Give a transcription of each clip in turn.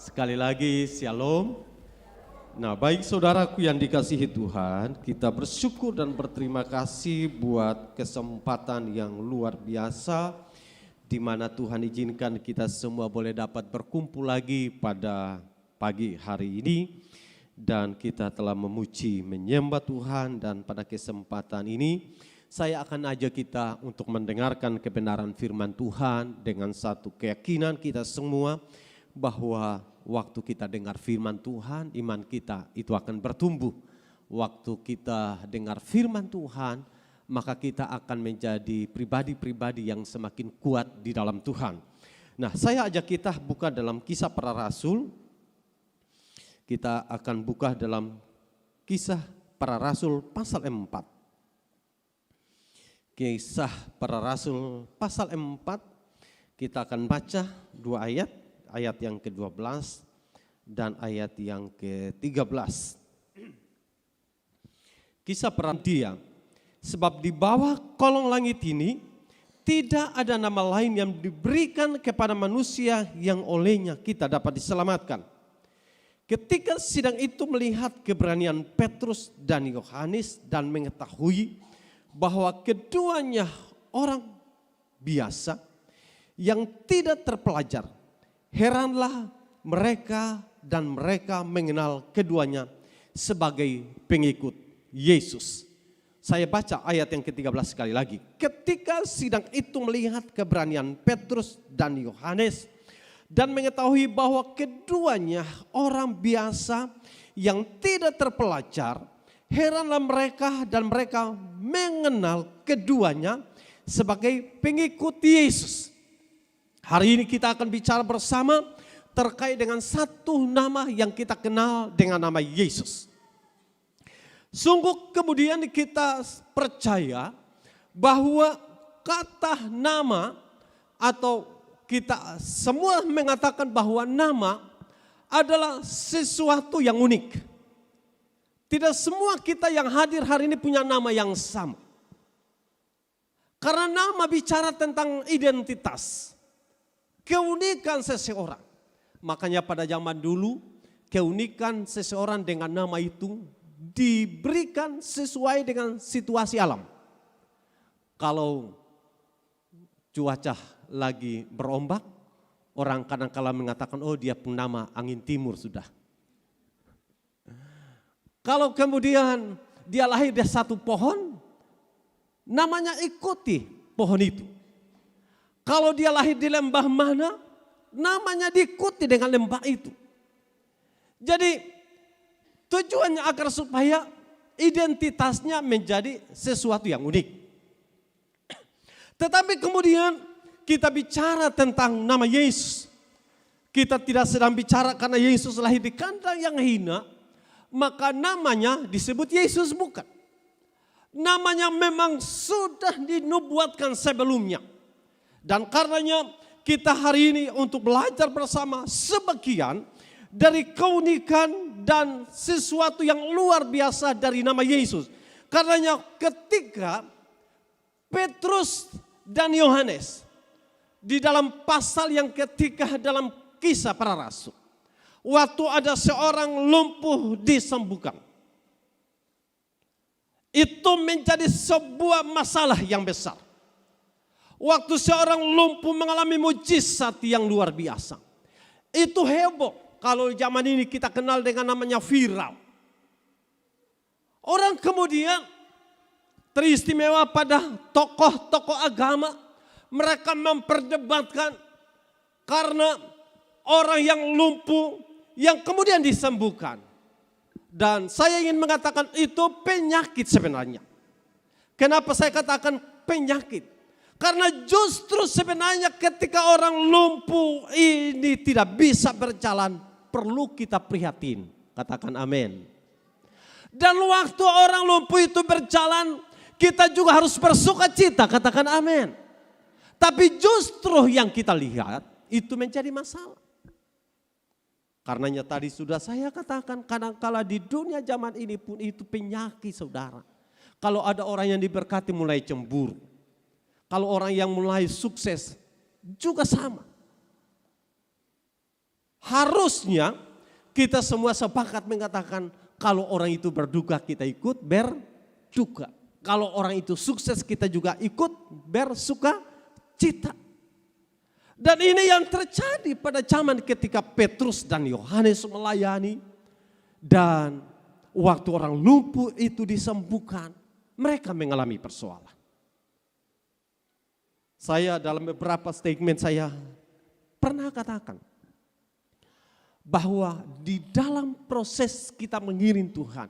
Sekali lagi, shalom. Nah, baik saudaraku yang dikasihi Tuhan, kita bersyukur dan berterima kasih buat kesempatan yang luar biasa di mana Tuhan izinkan kita semua boleh dapat berkumpul lagi pada pagi hari ini. Dan kita telah memuji, menyembah Tuhan, dan pada kesempatan ini saya akan ajak kita untuk mendengarkan kebenaran firman Tuhan dengan satu keyakinan kita semua bahwa waktu kita dengar firman Tuhan, iman kita itu akan bertumbuh. Waktu kita dengar firman Tuhan, maka kita akan menjadi pribadi-pribadi yang semakin kuat di dalam Tuhan. Nah, saya ajak kita buka dalam Kisah Para Rasul. Kita akan buka dalam Kisah Para Rasul pasal 4. Kisah Para Rasul pasal 4, kita akan baca 2 ayat. Ayat yang ke-12 dan ayat yang ke-13. Kisah Para Dia, sebab di bawah kolong langit ini tidak ada nama lain yang diberikan kepada manusia yang olehnya kita dapat diselamatkan. Ketika sidang itu melihat keberanian Petrus dan Yohanes dan mengetahui bahwa keduanya orang biasa yang tidak terpelajar, heranlah mereka dan mereka mengenal keduanya sebagai pengikut Yesus. Saya baca ayat yang ke-13 sekali lagi. Ketika sidang itu melihat keberanian Petrus dan Yohanes dan mengetahui bahwa keduanya orang biasa yang tidak terpelajar, heranlah mereka dan mereka mengenal keduanya sebagai pengikut Yesus. Hari ini kita akan bicara bersama terkait dengan satu nama yang kita kenal dengan nama Yesus. Sungguh kemudian kita percaya bahwa kata nama atau kita semua mengatakan bahwa nama adalah sesuatu yang unik. Tidak semua kita yang hadir hari ini punya nama yang sama. Karena nama bicara tentang identitas, keunikan seseorang. Makanya pada zaman dulu keunikan seseorang dengan nama itu diberikan sesuai dengan situasi alam. Kalau cuaca lagi berombak, orang kadang-kala mengatakan, oh dia penama angin timur sudah. Kalau kemudian dia lahir di satu pohon, namanya ikuti pohon itu. Kalau dia lahir di lembah mana, namanya diikuti dengan lembah itu. Jadi tujuannya agar supaya identitasnya menjadi sesuatu yang unik. Tetapi kemudian kita bicara tentang nama Yesus. Kita tidak sedang bicara karena Yesus lahir di kandang yang hina, maka namanya disebut Yesus, bukan. Namanya memang sudah dinubuatkan sebelumnya. Dan karenanya kita hari ini untuk belajar bersama sebagian dari keunikan dan sesuatu yang luar biasa dari nama Yesus. Karenanya ketika Petrus dan Yohanes di dalam pasal yang ketiga dalam Kisah Para Rasul, waktu ada seorang lumpuh disembuhkan, itu menjadi sebuah masalah yang besar. Waktu seorang lumpuh mengalami mujizat yang luar biasa, itu heboh. Kalau zaman ini kita kenal dengan namanya viral. Orang kemudian teristimewa pada tokoh-tokoh agama, mereka memperdebatkan karena orang yang lumpuh yang kemudian disembuhkan. Dan saya ingin mengatakan itu penyakit sebenarnya. Kenapa saya katakan penyakit? Karena justru sebenarnya ketika orang lumpuh ini tidak bisa berjalan, perlu kita prihatin. Katakan amin. Dan waktu orang lumpuh itu berjalan, kita juga harus bersuka cita. Katakan amin. Tapi justru yang kita lihat itu menjadi masalah. Karenanya tadi sudah saya katakan, kadangkala di dunia zaman ini pun itu penyakit, saudara. Kalau ada orang yang diberkati mulai cemburu. Kalau orang yang mulai sukses juga sama. Harusnya kita semua sepakat mengatakan kalau orang itu berduka kita ikut berduka. Kalau orang itu sukses kita juga ikut bersuka cita. Dan ini yang terjadi pada zaman ketika Petrus dan Yohanes melayani. Dan waktu orang lumpuh itu disembuhkan, mereka mengalami persoalan. Saya dalam beberapa statement saya pernah katakan bahwa di dalam proses kita mengiring Tuhan,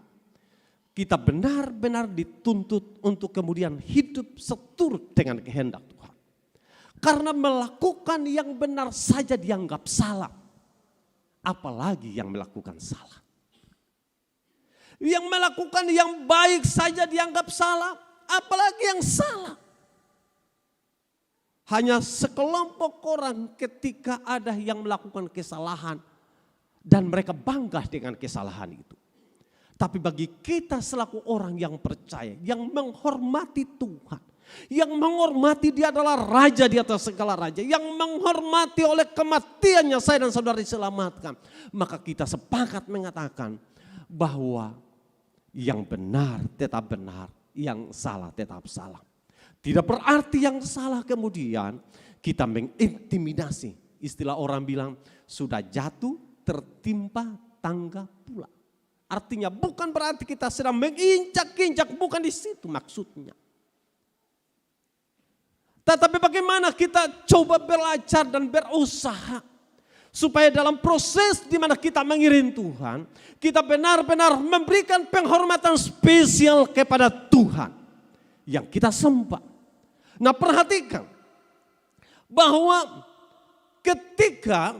kita benar-benar dituntut untuk kemudian hidup seturut dengan kehendak Tuhan. Karena melakukan yang benar saja dianggap salah, apalagi yang melakukan salah. Yang melakukan yang baik saja dianggap salah, apalagi yang salah. Hanya sekelompok orang ketika ada yang melakukan kesalahan dan mereka bangga dengan kesalahan itu. Tapi bagi kita selaku orang yang percaya, yang menghormati Tuhan, yang menghormati Dia adalah Raja di atas segala raja, yang menghormati oleh kematiannya saya dan saudara diselamatkan, maka kita sepakat mengatakan bahwa yang benar tetap benar, yang salah tetap salah. Tidak berarti yang salah kemudian kita mengintimidasi. Istilah orang bilang sudah jatuh tertimpa tangga pula. Artinya bukan berarti kita sedang menginjak-injak, bukan di situ maksudnya. Tetapi bagaimana kita coba belajar dan berusaha supaya dalam proses di mana kita mengiring Tuhan, kita benar-benar memberikan penghormatan spesial kepada Tuhan yang kita sembah. Nah, perhatikan bahwa ketika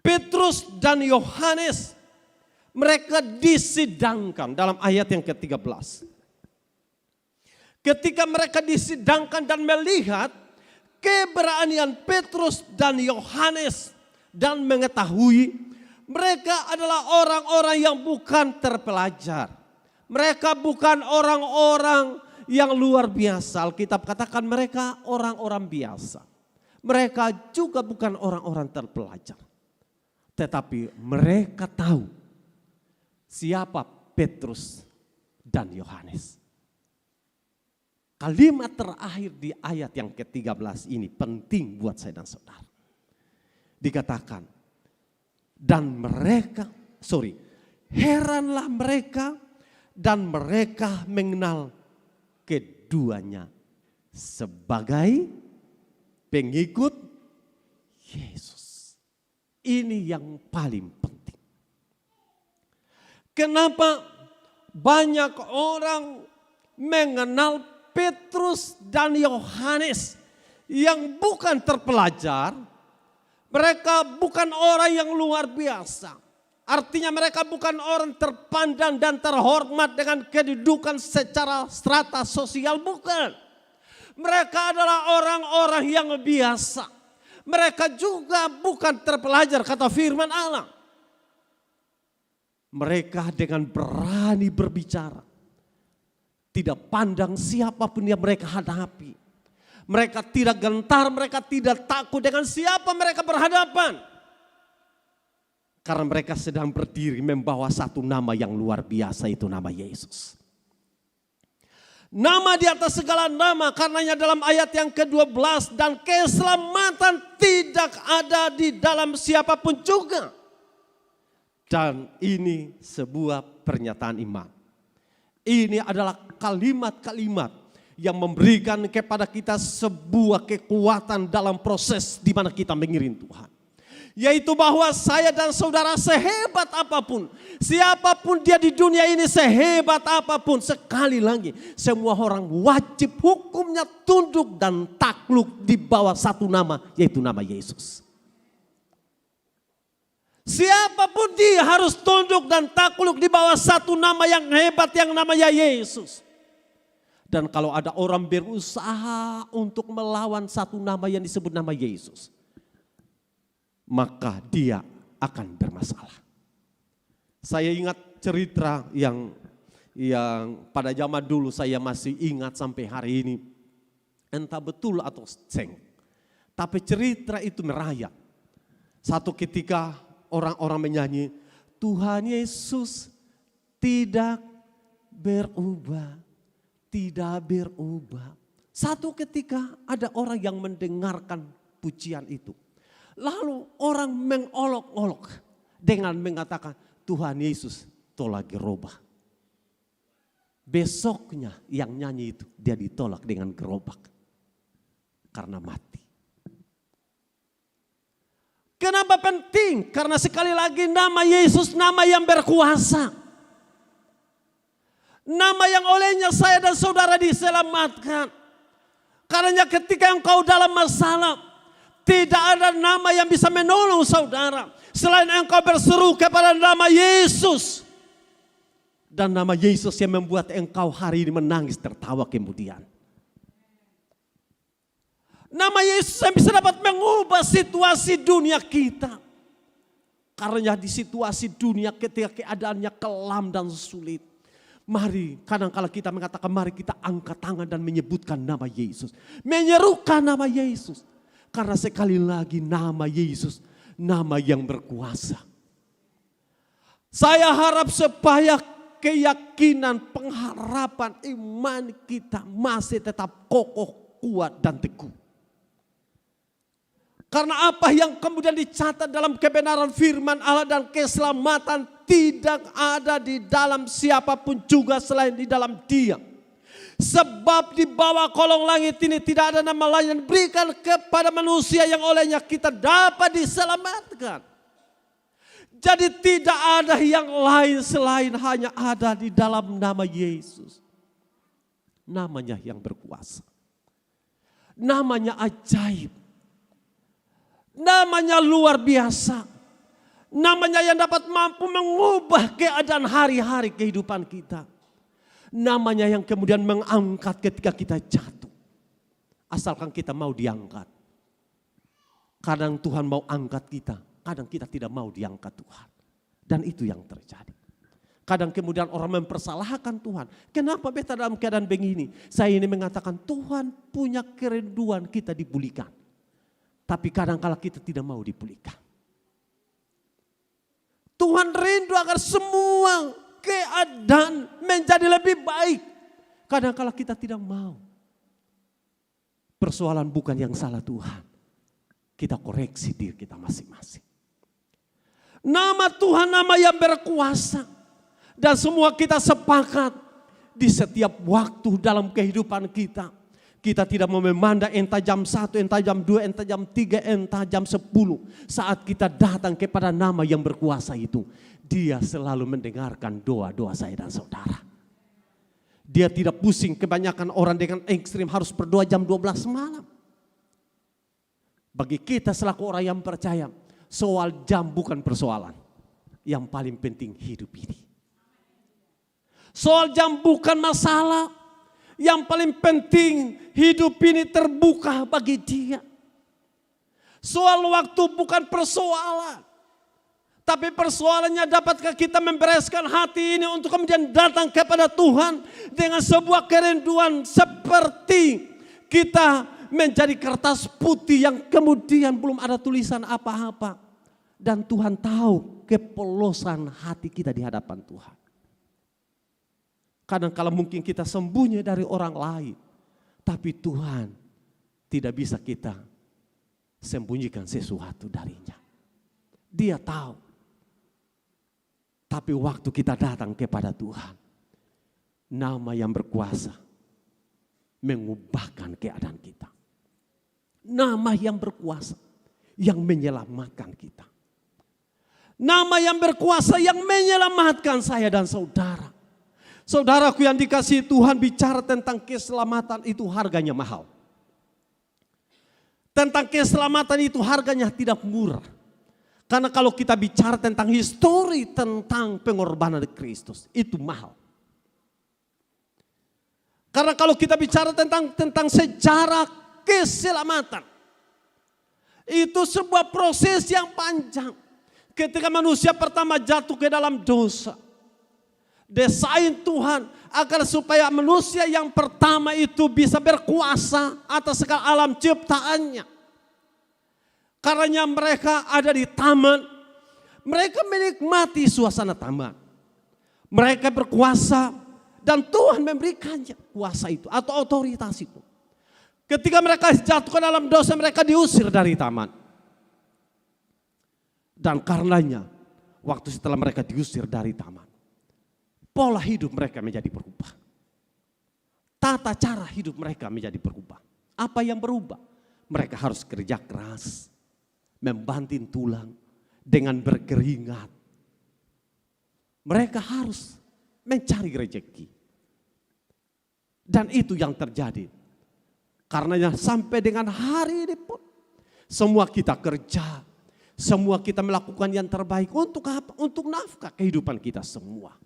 Petrus dan Yohanes mereka disidangkan dalam ayat yang ke-13. Ketika mereka disidangkan dan melihat keberanian Petrus dan Yohanes dan mengetahui mereka adalah orang-orang yang bukan terpelajar. Mereka bukan orang-orang yang luar biasa. Alkitab katakan mereka orang-orang biasa. Mereka juga bukan orang-orang terpelajar. Tetapi mereka tahu siapa Petrus dan Yohanes. Kalimat terakhir di ayat yang ke-13 ini penting buat saya dan saudara. Dikatakan, heranlah mereka dan mereka mengenal keduanya sebagai pengikut Yesus. Ini yang paling penting. Kenapa banyak orang mengenal Petrus dan Yohanes yang bukan terpelajar? Mereka bukan orang yang luar biasa. Artinya mereka bukan orang terpandang dan terhormat dengan kedudukan secara strata sosial, bukan. Mereka adalah orang-orang yang biasa. Mereka juga bukan terpelajar, kata firman Allah. Mereka dengan berani berbicara. Tidak pandang siapapun yang mereka hadapi. Mereka tidak gentar, mereka tidak takut dengan siapa mereka berhadapan. Karena mereka sedang berdiri membawa satu nama yang luar biasa, itu nama Yesus. Nama di atas segala nama, karenanya dalam ayat yang ke-12, dan keselamatan tidak ada di dalam siapapun juga. Dan ini sebuah pernyataan iman. Ini adalah kalimat-kalimat yang memberikan kepada kita sebuah kekuatan dalam proses di mana kita mengiring Tuhan. Yaitu bahwa saya dan saudara sehebat apapun, siapapun dia di dunia ini sehebat apapun, sekali lagi semua orang wajib hukumnya tunduk dan takluk di bawah satu nama, yaitu nama Yesus. Siapapun dia harus tunduk dan takluk di bawah satu nama yang hebat yang namanya Yesus. Dan kalau ada orang berusaha untuk melawan satu nama yang disebut nama Yesus, maka dia akan bermasalah. Saya ingat cerita yang pada zaman dulu saya masih ingat sampai hari ini. Entah betul atau ceng. Tapi cerita itu merayap. Satu ketika orang-orang menyanyi, Tuhan Yesus tidak berubah, tidak berubah. Satu ketika ada orang yang mendengarkan pujian itu. Lalu orang mengolok-olok dengan mengatakan, Tuhan Yesus tolak gerobak. Besoknya yang nyanyi itu dia ditolak dengan gerobak karena mati. Kenapa penting? Karena sekali lagi nama Yesus nama yang berkuasa. Nama yang olehnya saya dan saudara diselamatkan. Karena ketika engkau dalam masalah, tidak ada nama yang bisa menolong saudara selain engkau berseru kepada nama Yesus. Dan nama Yesus yang membuat engkau hari ini menangis tertawa kemudian. Nama Yesus yang bisa dapat mengubah situasi dunia kita. Karena di situasi dunia ketika keadaannya kelam dan sulit. Mari kadang-kala kita mengatakan mari kita angkat tangan dan menyebutkan nama Yesus. Menyerukan nama Yesus. Karena sekali lagi nama Yesus nama yang berkuasa. Saya harap supaya keyakinan, pengharapan, iman kita masih tetap kokoh, kuat dan teguh. Karena apa yang kemudian dicatat dalam kebenaran firman Allah dan keselamatan tidak ada di dalam siapapun juga selain di dalam Dia. Sebab di bawah kolong langit ini tidak ada nama lain yang diberikan kepada manusia yang olehnya kita dapat diselamatkan. Jadi tidak ada yang lain selain hanya ada di dalam nama Yesus. Namanya yang berkuasa. Namanya ajaib. Namanya luar biasa. Namanya yang dapat mampu mengubah keadaan hari-hari kehidupan kita. Namanya yang kemudian mengangkat ketika kita jatuh. Asalkan kita mau diangkat. Kadang Tuhan mau angkat kita. Kadang kita tidak mau diangkat Tuhan. Dan itu yang terjadi. Kadang kemudian orang mempersalahkan Tuhan. Kenapa beta dalam keadaan begini? Saya ini mengatakan Tuhan punya kerinduan kita dipulihkan. Tapi kadang-kala kita tidak mau dipulihkan. Tuhan rindu agar semua keadaan menjadi lebih baik. Kadang-kala kita tidak mau. Persoalan bukan yang salah Tuhan. Kita koreksi diri kita masing-masing. Nama Tuhan nama yang berkuasa. Dan semua kita sepakat di setiap waktu dalam kehidupan kita. Kita tidak mau memandang entah jam 1, entah jam 2, entah jam 3, entah jam 10. Saat kita datang kepada nama yang berkuasa itu. Dia selalu mendengarkan doa-doa saya dan saudara. Dia tidak pusing kebanyakan orang dengan ekstrim harus berdoa jam 12 malam. Bagi kita selaku orang yang percaya. Soal jam bukan persoalan. Yang paling penting hidup ini. Soal jam bukan masalah. Yang paling penting hidup ini terbuka bagi dia. Soal waktu bukan persoalan. Tapi persoalannya dapatkah kita membereskan hati ini untuk kemudian datang kepada Tuhan. Dengan sebuah kerinduan seperti kita menjadi kertas putih yang kemudian belum ada tulisan apa-apa. Dan Tuhan tahu kepolosan hati kita di hadapan Tuhan. Kadang kala mungkin kita sembunyi dari orang lain. Tapi Tuhan tidak bisa kita sembunyikan sesuatu darinya. Dia tahu. Tapi waktu kita datang kepada Tuhan. Nama yang berkuasa mengubahkan keadaan kita. Nama yang berkuasa yang menyelamatkan kita. Nama yang berkuasa yang menyelamatkan saya dan saudara. Saudaraku yang dikasihi Tuhan, bicara tentang keselamatan itu harganya mahal. Tentang keselamatan itu harganya tidak murah. Karena kalau kita bicara tentang histori tentang pengorbanan Kristus, itu mahal. Karena kalau kita bicara tentang sejarah keselamatan, itu sebuah proses yang panjang. Ketika manusia pertama jatuh ke dalam dosa, desain Tuhan agar supaya manusia yang pertama itu bisa berkuasa atas segala alam ciptaannya. Karena mereka ada di taman, mereka menikmati suasana taman. Mereka berkuasa dan Tuhan memberikannya kuasa itu atau otoritas itu. Ketika mereka jatuh ke dalam dosa, mereka diusir dari taman. Dan karenanya waktu setelah mereka diusir dari taman, pola hidup mereka menjadi berubah. Tata cara hidup mereka menjadi berubah. Apa yang berubah? Mereka harus kerja keras, membanting tulang dengan berkeringat. Mereka harus mencari rezeki. Dan itu yang terjadi. Karenanya sampai dengan hari ini pun semua kita kerja, semua kita melakukan yang terbaik untuk apa? Untuk nafkah kehidupan kita semua.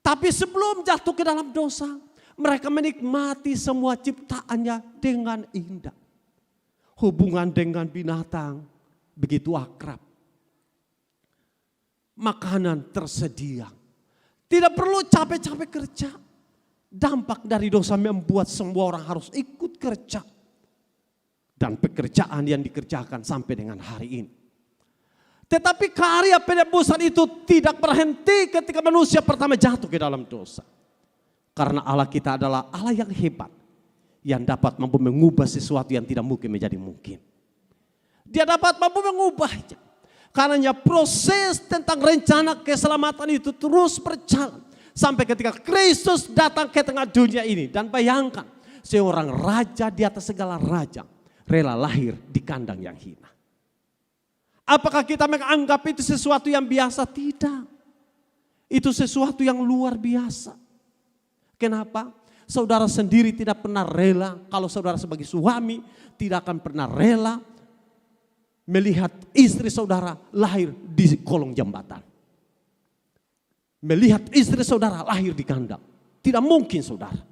Tapi sebelum jatuh ke dalam dosa, mereka menikmati semua ciptaannya dengan indah. Hubungan dengan binatang begitu akrab. Makanan tersedia. Tidak perlu capek-capek kerja. Dampak dari dosa membuat semua orang harus ikut kerja. Dan pekerjaan yang dikerjakan sampai dengan hari ini. Tetapi karya penebusan itu tidak berhenti ketika manusia pertama jatuh ke dalam dosa. Karena Allah kita adalah Allah yang hebat. Yang dapat mampu mengubah sesuatu yang tidak mungkin menjadi mungkin. Dia dapat mampu mengubahnya. Karena proses tentang rencana keselamatan itu terus berjalan. Sampai ketika Kristus datang ke tengah dunia ini. Dan bayangkan seorang raja di atas segala raja rela lahir di kandang yang hina. Apakah kita menganggap itu sesuatu yang biasa? Tidak. Itu sesuatu yang luar biasa. Kenapa? Saudara sendiri tidak pernah rela, kalau saudara sebagai suami tidak akan pernah rela melihat istri saudara lahir di kolong jembatan. Melihat istri saudara lahir di kandang. Tidak mungkin saudara.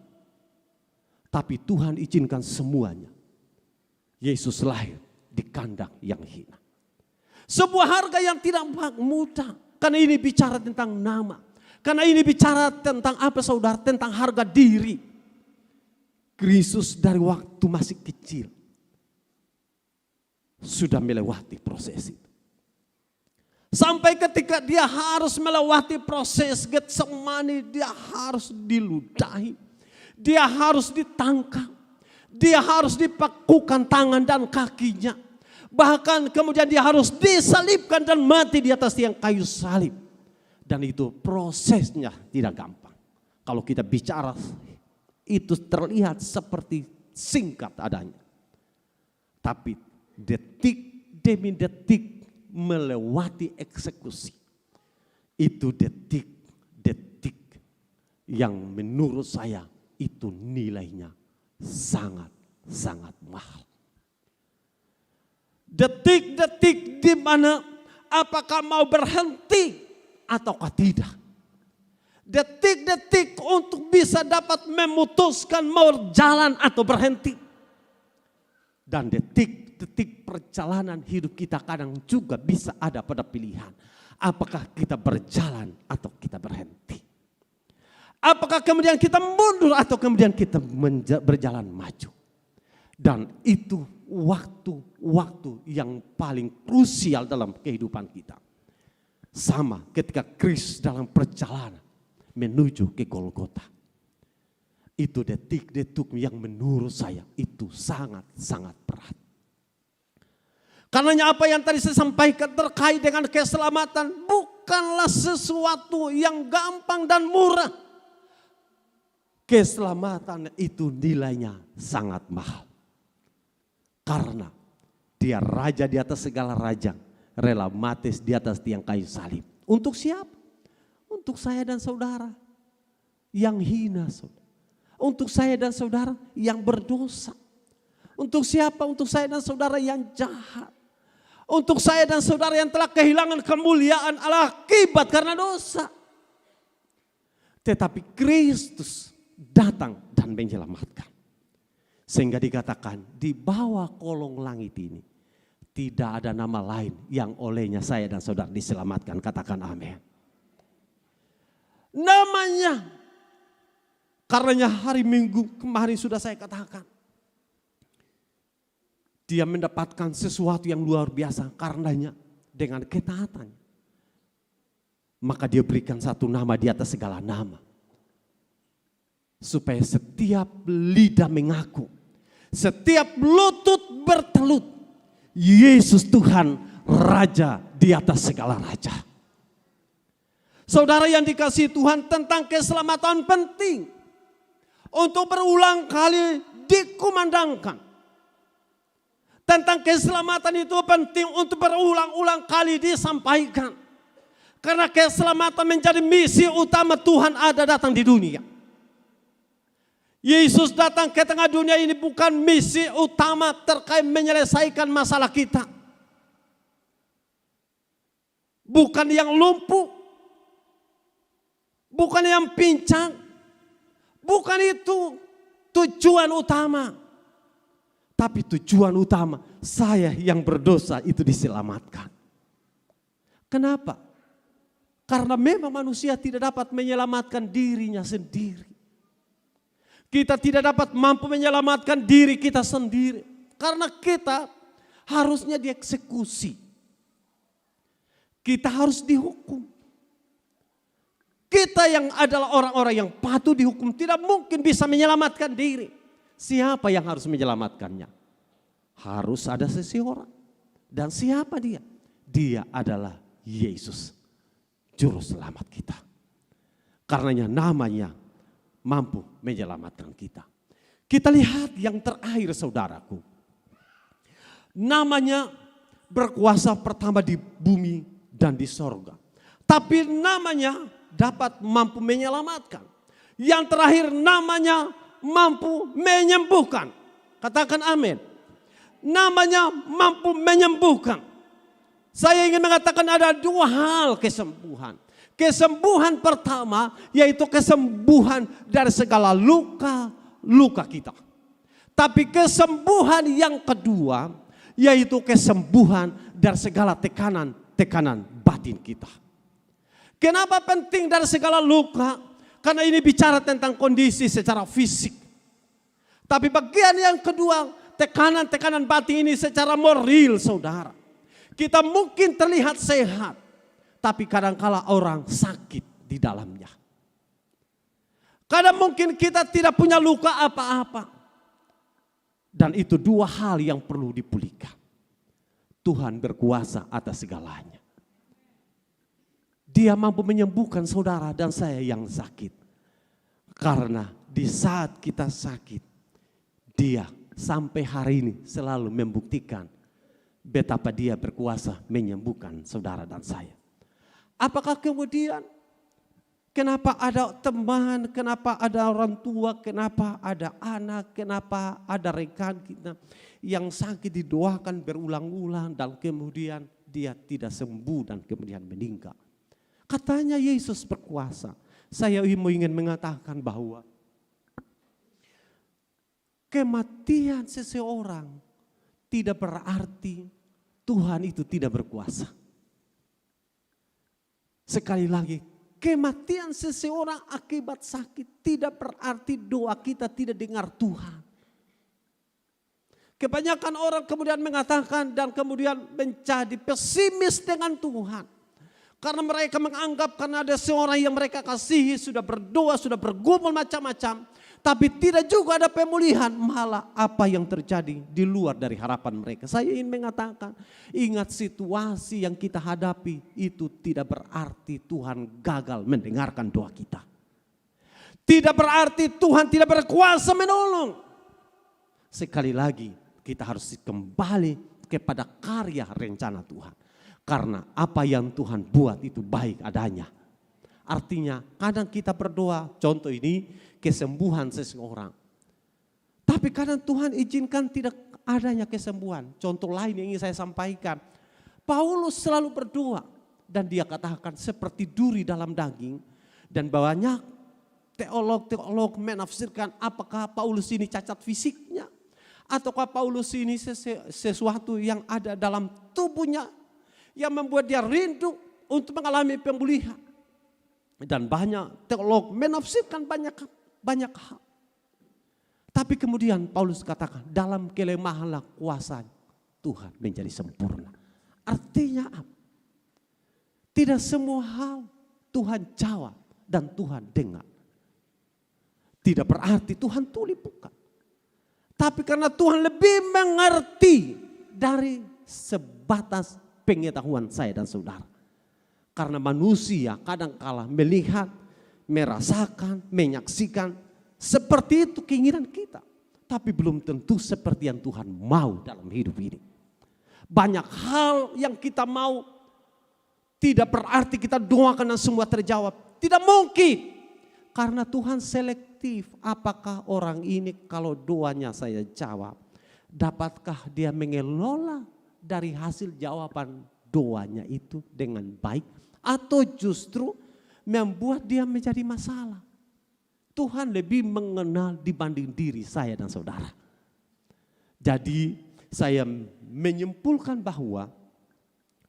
Tapi Tuhan izinkan semuanya. Yesus lahir di kandang yang hina. Sebuah harga yang tidak mudah. Karena ini bicara tentang nama. Karena ini bicara tentang apa saudara? Tentang harga diri. Kristus dari waktu masih kecil sudah melewati proses itu. Sampai ketika dia harus melewati proses Getsemani, dia harus diludahi. Dia harus ditangkap. Dia harus dipakukan tangan dan kakinya. Bahkan kemudian dia harus disalibkan dan mati di atas tiang kayu salib. Dan itu prosesnya tidak gampang. Kalau kita bicara itu terlihat seperti singkat adanya. Tapi detik demi detik melewati eksekusi. Itu detik-detik yang menurut saya itu nilainya sangat-sangat mahal. Detik-detik di mana apakah mau berhenti ataukah tidak. Detik-detik untuk bisa dapat memutuskan mau jalan atau berhenti. Dan detik-detik perjalanan hidup kita kadang juga bisa ada pada pilihan. Apakah kita berjalan atau kita berhenti. Apakah kemudian kita mundur atau kemudian kita berjalan maju. Dan itu waktu-waktu yang paling krusial dalam kehidupan kita. Sama ketika Kristus dalam perjalanan menuju ke Golgota. Itu detik-detik yang menurut saya itu sangat-sangat berat. Karenanya apa yang tadi saya sampaikan terkait dengan keselamatan bukanlah sesuatu yang gampang dan murah. Keselamatan itu nilainya sangat mahal. Karena dia raja di atas segala raja. Rela mati di atas tiang kayu salib. Untuk siapa? Untuk saya dan saudara yang hina, saudara. Untuk saya dan saudara yang berdosa. Untuk siapa? Untuk saya dan saudara yang jahat. Untuk saya dan saudara yang telah kehilangan kemuliaan Allah akibat karena dosa. Tetapi Kristus datang dan menyelamatkan. Sehingga dikatakan di bawah kolong langit ini tidak ada nama lain yang olehnya saya dan saudara diselamatkan. Katakan amin. Namanya. Karenanya hari Minggu kemarin sudah saya katakan. Dia mendapatkan sesuatu yang luar biasa karenanya dengan ketaatannya. Maka dia berikan satu nama di atas segala nama. Supaya setiap lidah mengaku, setiap lutut bertelut, Yesus Tuhan Raja di atas segala raja. Saudara yang dikasihi Tuhan, tentang keselamatan penting untuk berulang kali dikumandangkan. Tentang keselamatan itu penting untuk berulang-ulang kali disampaikan. Karena keselamatan menjadi misi utama Tuhan ada datang di dunia. Yesus datang ke tengah dunia ini bukan misi utama terkait menyelesaikan masalah kita. Bukan yang lumpuh. Bukan yang pincang. Bukan itu tujuan utama. Tapi tujuan utama, saya yang berdosa itu diselamatkan. Kenapa? Karena memang manusia tidak dapat menyelamatkan dirinya sendiri. Kita tidak dapat mampu menyelamatkan diri kita sendiri. Karena kita harusnya dieksekusi. Kita harus dihukum. Kita yang adalah orang-orang yang patut dihukum tidak mungkin bisa menyelamatkan diri. Siapa yang harus menyelamatkannya? Harus ada seseorang. Dan siapa dia? Dia adalah Yesus, Juru Selamat kita. Karenanya namanya mampu menyelamatkan kita. Kita lihat yang terakhir saudaraku. Namanya berkuasa pertama di bumi dan di sorga. Tapi namanya dapat mampu menyelamatkan. Yang terakhir namanya mampu menyembuhkan. Katakan amin. Namanya mampu menyembuhkan. Saya ingin mengatakan ada dua hal kesembuhan. Kesembuhan pertama yaitu kesembuhan dari segala luka kita. Tapi kesembuhan yang kedua yaitu kesembuhan dari segala tekanan batin kita. Kenapa penting dari segala luka? Karena ini bicara tentang kondisi secara fisik. Tapi bagian yang kedua, tekanan batin ini secara moral saudara. Kita mungkin terlihat sehat. Tapi kadangkala orang sakit di dalamnya. Kadang mungkin kita tidak punya luka apa-apa. Dan itu dua hal yang perlu dipulihkan. Tuhan berkuasa atas segalanya. Dia mampu menyembuhkan saudara dan saya yang sakit. Karena di saat kita sakit, dia sampai hari ini selalu membuktikan betapa dia berkuasa menyembuhkan saudara dan saya. Apakah kemudian kenapa ada teman, kenapa ada orang tua, kenapa ada anak, kenapa ada rekan kita yang sakit didoakan berulang-ulang dan kemudian dia tidak sembuh dan kemudian meninggal. Katanya Yesus berkuasa. Saya ingin mengatakan bahwa kematian seseorang tidak berarti Tuhan itu tidak berkuasa. Sekali lagi, kematian seseorang akibat sakit tidak berarti doa kita tidak dengar Tuhan. Kebanyakan orang kemudian mengatakan dan kemudian menjadi pesimis dengan Tuhan. Karena mereka menganggap karena ada seorang yang mereka kasihi sudah berdoa, sudah bergumul macam-macam. Tapi tidak juga ada pemulihan, malah apa yang terjadi di luar dari harapan mereka. Saya ingin mengatakan, ingat situasi yang kita hadapi itu tidak berarti Tuhan gagal mendengarkan doa kita. Tidak berarti Tuhan tidak berkuasa menolong. Sekali lagi kita harus kembali kepada karya rencana Tuhan. Karena apa yang Tuhan buat itu baik adanya. Artinya kadang kita berdoa, contoh ini kesembuhan seseorang. Tapi kadang Tuhan izinkan tidak adanya kesembuhan. Contoh lain yang ingin saya sampaikan. Paulus selalu berdoa dan dia katakan seperti duri dalam daging. Dan banyak teolog menafsirkan apakah Paulus ini cacat fisiknya. Ataukah Paulus ini sesuatu yang ada dalam tubuhnya. Yang membuat dia rindu untuk mengalami pemulihan. Dan banyak teolog menafsirkan banyak hal. Tapi kemudian Paulus katakan dalam kelemahanlah kuasanya. Tuhan menjadi sempurna. Artinya apa? Tidak semua hal Tuhan jawab dan Tuhan dengar. Tidak berarti Tuhan tuli, bukan. Tapi karena Tuhan lebih mengerti dari sebatas pengetahuan saya dan saudara. Karena manusia kadangkala melihat, merasakan, menyaksikan seperti itu keinginan kita. Tapi belum tentu seperti yang Tuhan mau dalam hidup ini. Banyak hal yang kita mau tidak berarti kita doakan dan semua terjawab. Tidak mungkin. Karena Tuhan selektif. Apakah orang ini kalau doanya saya jawab, dapatkah dia mengelola dari hasil jawaban doanya itu dengan baik? Atau justru membuat dia menjadi masalah? Tuhan lebih mengenal dibanding diri saya dan saudara. Jadi saya menyimpulkan bahwa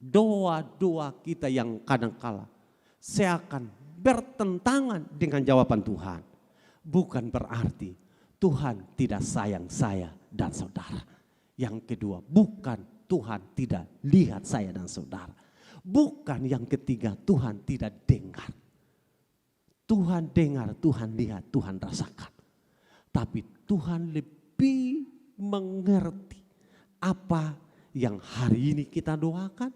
doa-doa kita yang kadangkala seakan bertentangan dengan jawaban Tuhan, bukan berarti Tuhan tidak sayang saya dan saudara. Yang kedua, bukan Tuhan tidak lihat saya dan saudara. Bukan yang ketiga, Tuhan tidak dengar. Tuhan dengar, Tuhan lihat, Tuhan rasakan. Tapi Tuhan lebih mengerti apa yang hari ini kita doakan,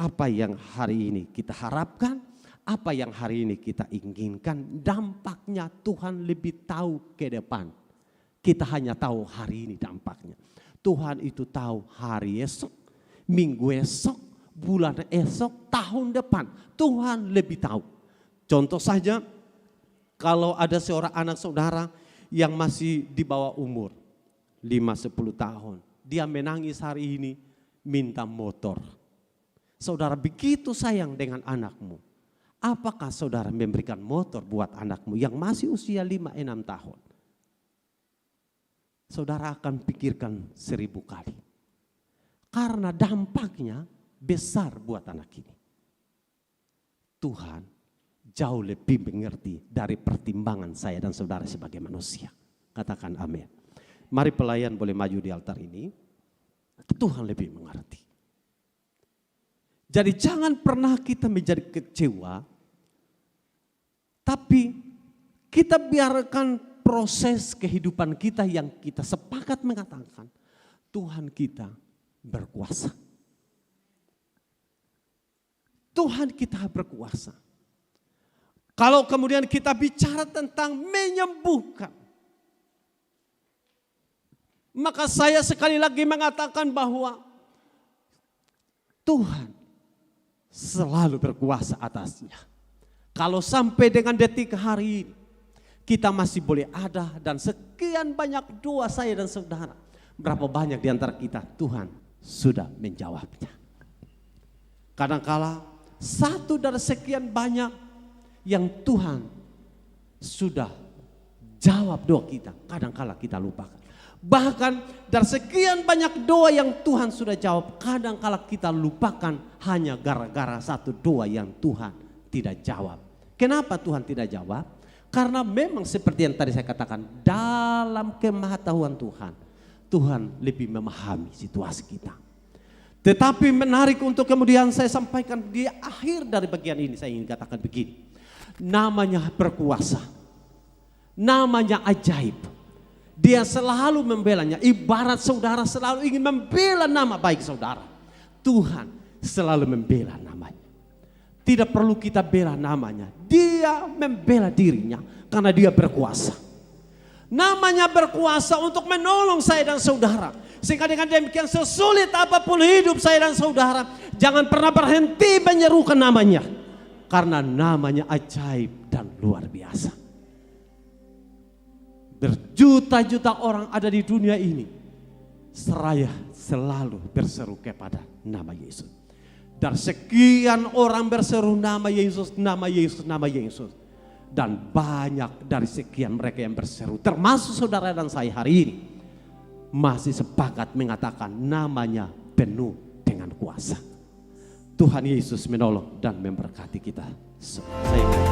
apa yang hari ini kita harapkan, apa yang hari ini kita inginkan. Dampaknya Tuhan lebih tahu ke depan. Kita hanya tahu hari ini dampaknya. Tuhan itu tahu hari esok, minggu esok, bulan esok, tahun depan. Tuhan lebih tahu. Contoh saja, kalau ada seorang anak saudara yang masih di bawah umur 5-10 tahun. Dia menangis hari ini minta motor. Saudara begitu sayang dengan anakmu. Apakah saudara memberikan motor buat anakmu yang masih usia 5-6 tahun? Saudara akan pikirkan 1000 kali. Karena dampaknya besar buat anak ini. Tuhan jauh lebih mengerti dari pertimbangan saya dan saudara sebagai manusia. Katakan amin. Mari pelayan boleh maju di altar ini. Tuhan lebih mengerti. Jadi jangan pernah kita menjadi kecewa. Tapi kita biarkan proses kehidupan kita yang kita sepakat mengatakan. Tuhan kita berkuasa. Tuhan kita berkuasa. Kalau kemudian kita bicara tentang menyembuhkan. Maka saya sekali lagi mengatakan bahwa Tuhan selalu berkuasa atasnya. Kalau sampai dengan detik hari ini kita masih boleh ada dan sekian banyak doa saya dan saudara. Berapa banyak di antara kita Tuhan sudah menjawabnya. Kadangkala satu dari sekian banyak yang Tuhan sudah jawab doa kita, kadangkala kita lupakan. Bahkan dari sekian banyak doa yang Tuhan sudah jawab, kadangkala kita lupakan hanya gara-gara satu doa yang Tuhan tidak jawab. Kenapa Tuhan tidak jawab? Karena memang seperti yang tadi saya katakan, dalam kemahatauan Tuhan, Tuhan lebih memahami situasi kita. Tetapi menarik untuk kemudian saya sampaikan di akhir dari bagian ini, saya ingin katakan begini. Namanya berkuasa, namanya ajaib. Dia selalu membelanya, ibarat saudara selalu ingin membela nama baik saudara. Tuhan selalu membela namanya. Tidak perlu kita bela namanya, dia membela dirinya karena dia berkuasa. Namanya berkuasa untuk menolong saya dan saudara. Sehingga dengan demikian sesulit apapun hidup saya dan saudara, jangan pernah berhenti menyerukan namanya. Karena namanya ajaib dan luar biasa. Berjuta-juta orang ada di dunia ini, seraya selalu berseru kepada nama Yesus. Dan sekian orang berseru nama Yesus, nama Yesus, nama Yesus. Dan banyak dari sekian mereka yang berseru, termasuk saudara dan saya hari ini, masih sepakat mengatakan namanya penuh dengan kuasa. Tuhan Yesus menolong dan memberkati kita semua.